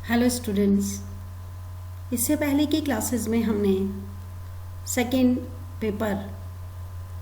Hello students. इससे पहले की क्लासेस में हमने सेकेंड पेपर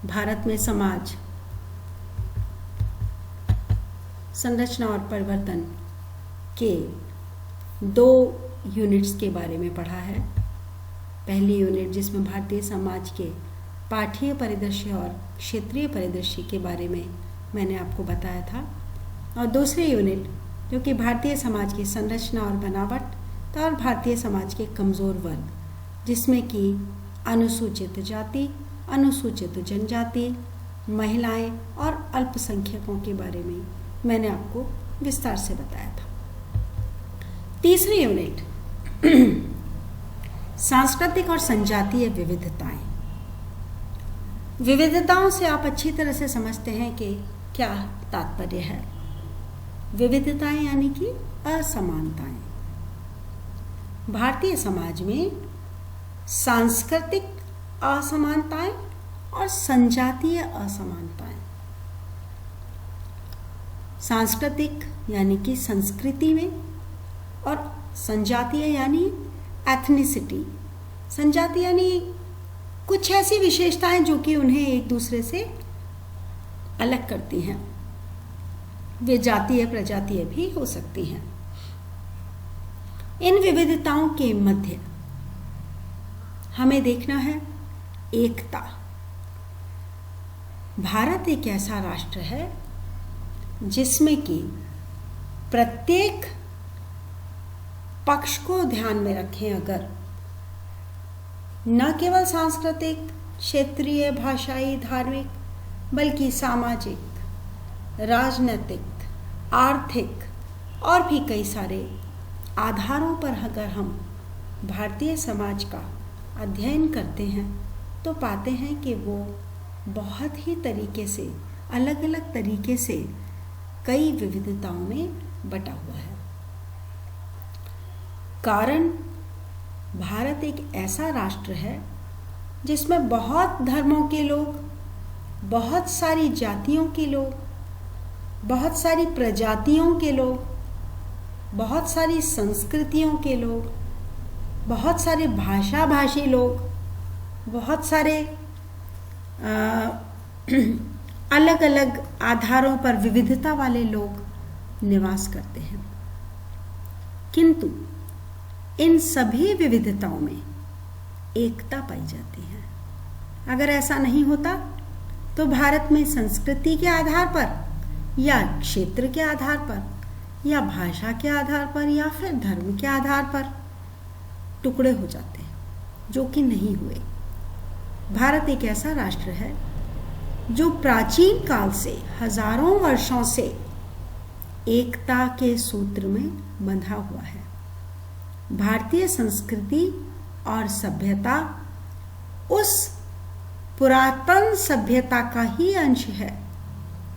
भारत में समाज, संरचना और परिवर्तन के 2 यूनिट्स के बारे में पढ़ा है। पहली यूनिट जिसमें भारतीय समाज के पाठीय परिदृश्य और क्षेत्रीय परिदृश्य के बारे में मैंने आपको बताया था, और दूसरी यूनिट जो कि भारतीय समाज की संरचना और बनावट और भारतीय समाज के कमज़ोर वर्ग, जिसमें कि अनुसूचित जाति, अनुसूचित जनजाति, महिलाएं और अल्पसंख्यकों के बारे में मैंने आपको विस्तार से बताया था। तीसरी यूनिट सांस्कृतिक और संजातीय विविधताएं। विविधताओं से आप अच्छी तरह से समझते हैं कि क्या तात्पर्य है। विविधताएं यानी कि असमानताएं। भारतीय समाज में सांस्कृतिक असमानताएं और संजातीय असमानताएं। सांस्कृतिक यानी कि संस्कृति में, और संजातीय यानी एथनिसिटी। संजाति यानी कुछ ऐसी विशेषताएं जो कि उन्हें एक दूसरे से अलग करती हैं। वे जातीय प्रजातीय भी हो सकती हैं। इन विविधताओं के मध्य हमें देखना है एकता। भारत एक ऐसा राष्ट्र है जिसमें कि प्रत्येक पक्ष को ध्यान में रखें अगर, न केवल सांस्कृतिक, क्षेत्रीय, भाषाई, धार्मिक, बल्कि सामाजिक, राजनीतिक, आर्थिक और भी कई सारे आधारों पर अगर हम भारतीय समाज का अध्ययन करते हैं तो पाते हैं कि वो बहुत ही तरीके से, अलग अलग तरीके से कई विविधताओं में बटा हुआ है। कारण भारत एक ऐसा राष्ट्र है जिसमें बहुत धर्मों के लोग, बहुत सारी जातियों के लोग, बहुत सारी प्रजातियों के लोग, बहुत सारी संस्कृतियों के लोग, बहुत सारे भाषी लोग, बहुत सारे अलग अलग आधारों पर विविधता वाले लोग निवास करते हैं। किंतु इन सभी विविधताओं में एकता पाई जाती है। अगर ऐसा नहीं होता तो भारत में संस्कृति के आधार पर या क्षेत्र के आधार पर या भाषा के आधार पर या फिर धर्म के आधार पर टुकड़े हो जाते हैं, जो कि नहीं हुए। भारत एक ऐसा राष्ट्र है जो प्राचीन काल से, हजारों वर्षों से एकता के सूत्र में बंधा हुआ है। भारतीय संस्कृति और सभ्यता उस पुरातन सभ्यता का ही अंश है,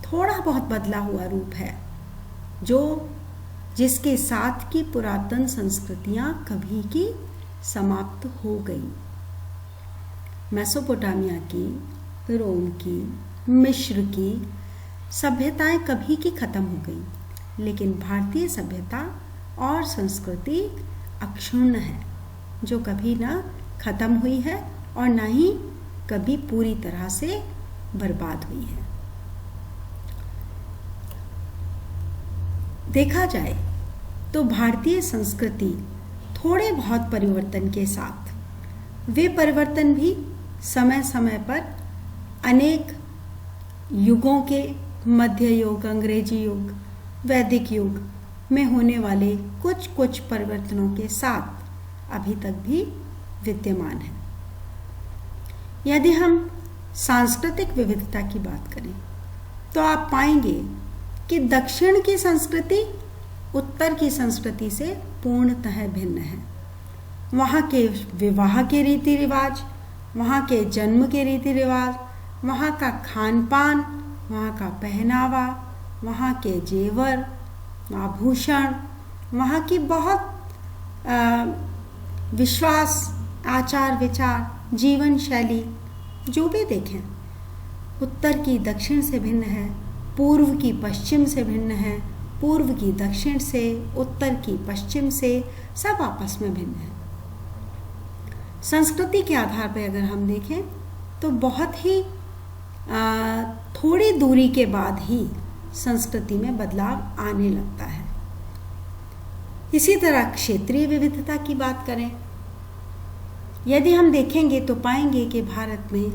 थोड़ा बहुत बदला हुआ रूप है, जिसके साथ की पुरातन संस्कृतियां कभी की समाप्त हो गई। मेसोपोटामिया की, रोम की, मिस्र की सभ्यताएं कभी की खत्म हो गई, लेकिन भारतीय सभ्यता और संस्कृति अक्षुण्ण है, जो कभी ना खत्म हुई है और ना ही कभी पूरी तरह से बर्बाद हुई है। देखा जाए तो भारतीय संस्कृति थोड़े बहुत परिवर्तन के साथ, वे परिवर्तन भी समय समय पर अनेक युगों के, मध्य युग, अंग्रेजी युग, वैदिक युग में होने वाले कुछ कुछ परिवर्तनों के साथ अभी तक भी विद्यमान है। यदि हम सांस्कृतिक विविधता की बात करें तो आप पाएंगे कि दक्षिण की संस्कृति उत्तर की संस्कृति से पूर्णतः भिन्न है। वहाँ के विवाह के रीति रिवाज, वहाँ के जन्म के रीति रिवाज, वहाँ का खान पान, वहाँ का पहनावा, वहाँ के जेवर, आभूषण, वहाँ की बहुत विश्वास, आचार विचार, जीवन शैली, जो भी देखें, उत्तर की दक्षिण से भिन्न है, पूर्व की पश्चिम से भिन्न है, पूर्व की दक्षिण से, उत्तर की पश्चिम से, सब आपस में भिन्न है। संस्कृति के आधार पर अगर हम देखें तो बहुत ही थोड़ी दूरी के बाद ही संस्कृति में बदलाव आने लगता है। इसी तरह क्षेत्रीय विविधता की बात करें, यदि हम देखेंगे तो पाएंगे कि भारत में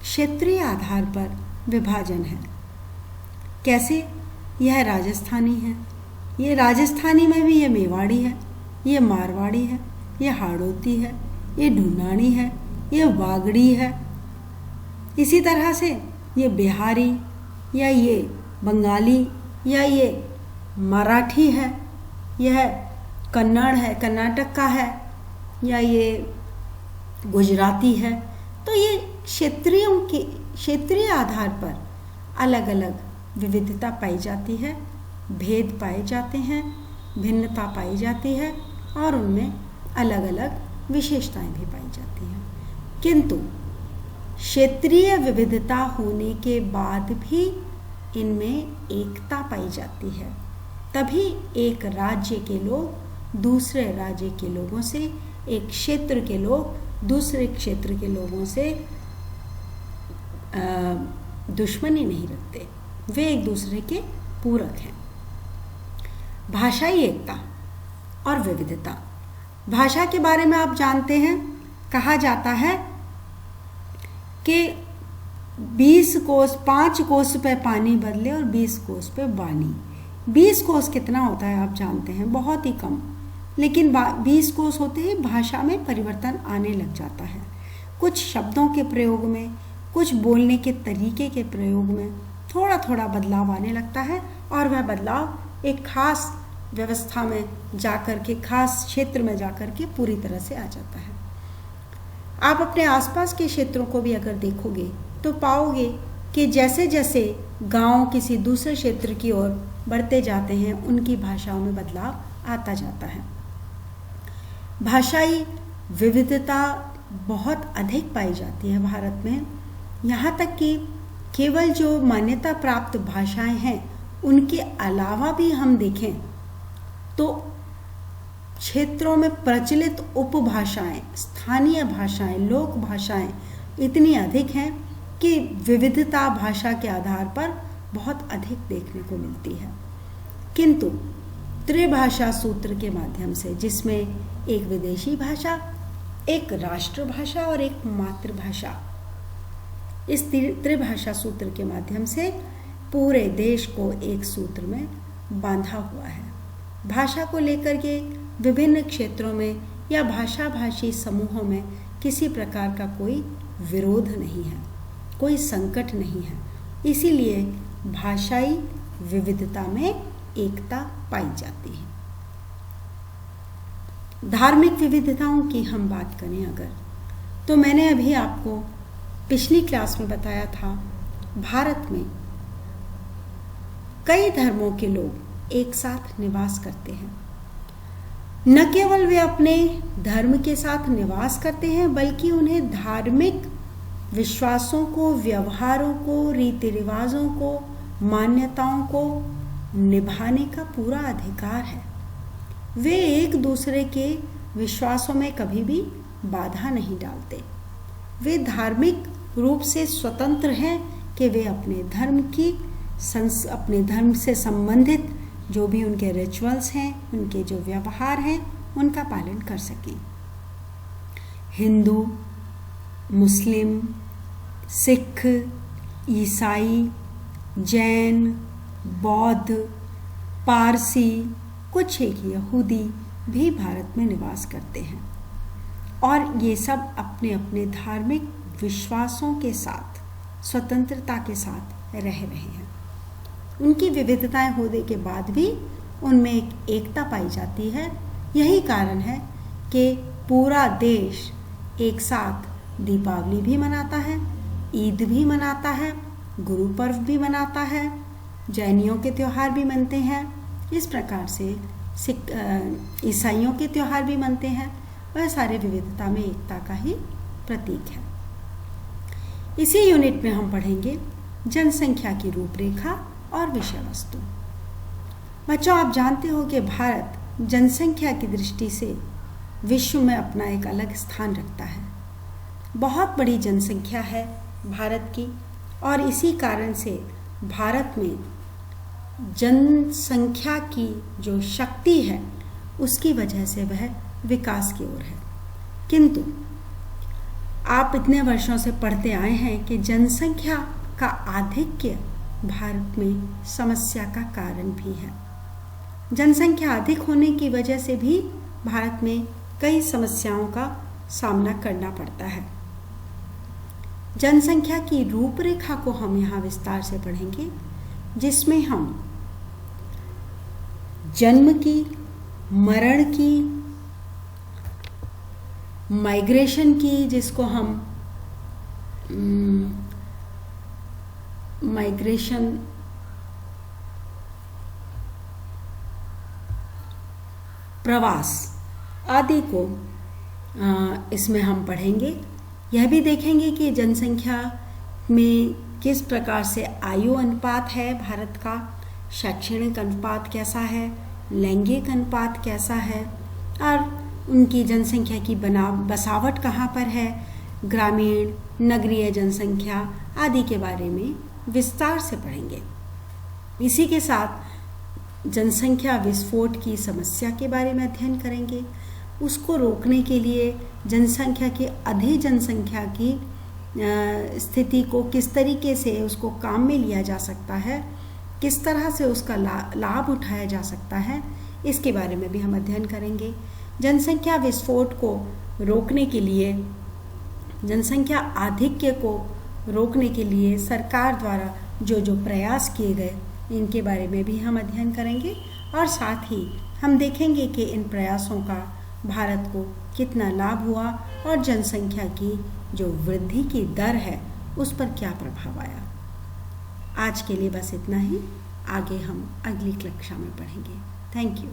क्षेत्रीय आधार पर विभाजन है। कैसे? यह राजस्थानी है, ये राजस्थानी में भी ये मेवाड़ी है, ये मारवाड़ी है, ये हाड़ौती है, ये ढूंढानी है, ये वागड़ी है। इसी तरह से ये बिहारी या ये बंगाली या ये मराठी है, यह कन्नड़ है, कर्नाटक का है, या ये गुजराती है। तो ये क्षेत्रीय आधार पर अलग अलग विविधता पाई जाती है, भेद पाए जाते हैं, भिन्नता पाई जाती है और उनमें अलग अलग विशेषताएं भी पाई जाती हैं। किंतु क्षेत्रीय विविधता होने के बाद भी इनमें एकता पाई जाती है। तभी एक राज्य के लोग दूसरे राज्य के लोगों से, एक क्षेत्र के लोग दूसरे क्षेत्र के लोगों से दुश्मनी नहीं रखते, वे एक दूसरे के पूरक हैं। भाषाई एकता और विविधता। भाषा के बारे में आप जानते हैं, कहा जाता है कि 20 कोस 5 कोस पे पानी बदले और 20 कोस पे वाणी। 20 कोस कितना होता है आप जानते हैं, बहुत ही कम, लेकिन 20 कोस होते ही भाषा में परिवर्तन आने लग जाता है। कुछ शब्दों के प्रयोग में, कुछ बोलने के तरीके के प्रयोग में थोड़ा थोड़ा बदलाव आने लगता है और वह बदलाव एक खास व्यवस्था में जाकर के, खास क्षेत्र में जाकर के पूरी तरह से आ जाता है। आप अपने आसपास के क्षेत्रों को भी अगर देखोगे तो पाओगे कि जैसे जैसे गांव किसी दूसरे क्षेत्र की ओर बढ़ते जाते हैं, उनकी भाषाओं में बदलाव आता जाता है। भाषाई विविधता बहुत अधिक पाई जाती है भारत में। यहाँ तक कि केवल जो मान्यता प्राप्त भाषाएं हैं, उनके अलावा भी हम देखें तो क्षेत्रों में प्रचलित उपभाषाएं, स्थानीय भाषाएं, लोक भाषाएं इतनी अधिक हैं कि विविधता भाषा के आधार पर बहुत अधिक देखने को मिलती है। किंतु त्रिभाषा सूत्र के माध्यम से, जिसमें एक विदेशी भाषा, एक राष्ट्रभाषा और एक मातृभाषा, इस त्रिभाषा सूत्र के माध्यम से पूरे देश को एक सूत्र में बांधा हुआ है। भाषा को लेकर के विभिन्न क्षेत्रों में या भाषा भाषी समूहों में किसी प्रकार का कोई विरोध नहीं है, कोई संकट नहीं है। इसीलिए भाषाई विविधता में एकता पाई जाती है। धार्मिक विविधताओं की हम बात करें अगर, तो मैंने अभी आपको पिछली क्लास में बताया था, भारत में कई धर्मों के लोग एक साथ निवास करते हैं। न केवल वे अपने धर्म के साथ निवास करते हैं, बल्कि उन्हें धार्मिक विश्वासों को, व्यवहारों को, रीति रिवाजों को, मान्यताओं को निभाने का पूरा अधिकार है। वे एक दूसरे के विश्वासों में कभी भी बाधा नहीं डालते। वे धार्मिक रूप से स्वतंत्र हैं कि वे अपने धर्म से संबंधित जो भी उनके रिचुअल्स हैं, उनके जो व्यवहार हैं, उनका पालन कर सकें। हिंदू, मुस्लिम, सिख, ईसाई, जैन, बौद्ध, पारसी, कुछ एक यहूदी भी भारत में निवास करते हैं और ये सब अपने अपने धार्मिक विश्वासों के साथ स्वतंत्रता के साथ रह रहे हैं। उनकी विविधताएं होने के बाद भी उनमें एक एकता पाई जाती है। यही कारण है कि पूरा देश एक साथ दीपावली भी मनाता है, ईद भी मनाता है, गुरु पर्व भी मनाता है, जैनियों के त्यौहार भी मनते हैं। इस प्रकार से ईसाइयों के त्यौहार भी मनते हैं। वह सारे विविधता में एकता का ही प्रतीक है। इसी यूनिट में हम पढ़ेंगे जनसंख्या की रूपरेखा और विषय वस्तु। बच्चों, आप जानते हो कि भारत जनसंख्या की दृष्टि से विश्व में अपना एक अलग स्थान रखता है। बहुत बड़ी जनसंख्या है भारत की, और इसी कारण से भारत में जनसंख्या की जो शक्ति है उसकी वजह से वह विकास की ओर है। किंतु आप इतने वर्षों से पढ़ते आए हैं कि जनसंख्या का आधिक्य भारत में समस्या का कारण भी है। जनसंख्या अधिक होने की वजह से भी भारत में कई समस्याओं का सामना करना पड़ता है। जनसंख्या की रूपरेखा को हम यहाँ विस्तार से पढ़ेंगे, जिसमें हम जन्म की, मरण की, माइग्रेशन की, जिसको हम माइग्रेशन प्रवास आदि को इसमें हम पढ़ेंगे। यह भी देखेंगे कि जनसंख्या में किस प्रकार से आयु अनुपात है भारत का, शैक्षणिक अनुपात कैसा है, लैंगिक अनुपात कैसा है, और उनकी जनसंख्या की बसावट कहाँ पर है, ग्रामीण नगरीय जनसंख्या आदि के बारे में विस्तार से पढ़ेंगे। इसी के साथ जनसंख्या विस्फोट की समस्या के बारे में अध्ययन करेंगे। उसको रोकने के लिए जनसंख्या की अधिक जनसंख्या की स्थिति को किस तरीके से उसको काम में लिया जा सकता है, किस तरह से उसका लाभ उठाया जा सकता है, इसके बारे में भी हम अध्ययन करेंगे। जनसंख्या विस्फोट को रोकने के लिए, जनसंख्या आधिक्य को रोकने के लिए सरकार द्वारा जो जो प्रयास किए गए, इनके बारे में भी हम अध्ययन करेंगे। और साथ ही हम देखेंगे कि इन प्रयासों का भारत को कितना लाभ हुआ और जनसंख्या की जो वृद्धि की दर है उस पर क्या प्रभाव आया। आज के लिए बस इतना ही। आगे हम अगली कक्षा में पढ़ेंगे। Thank you.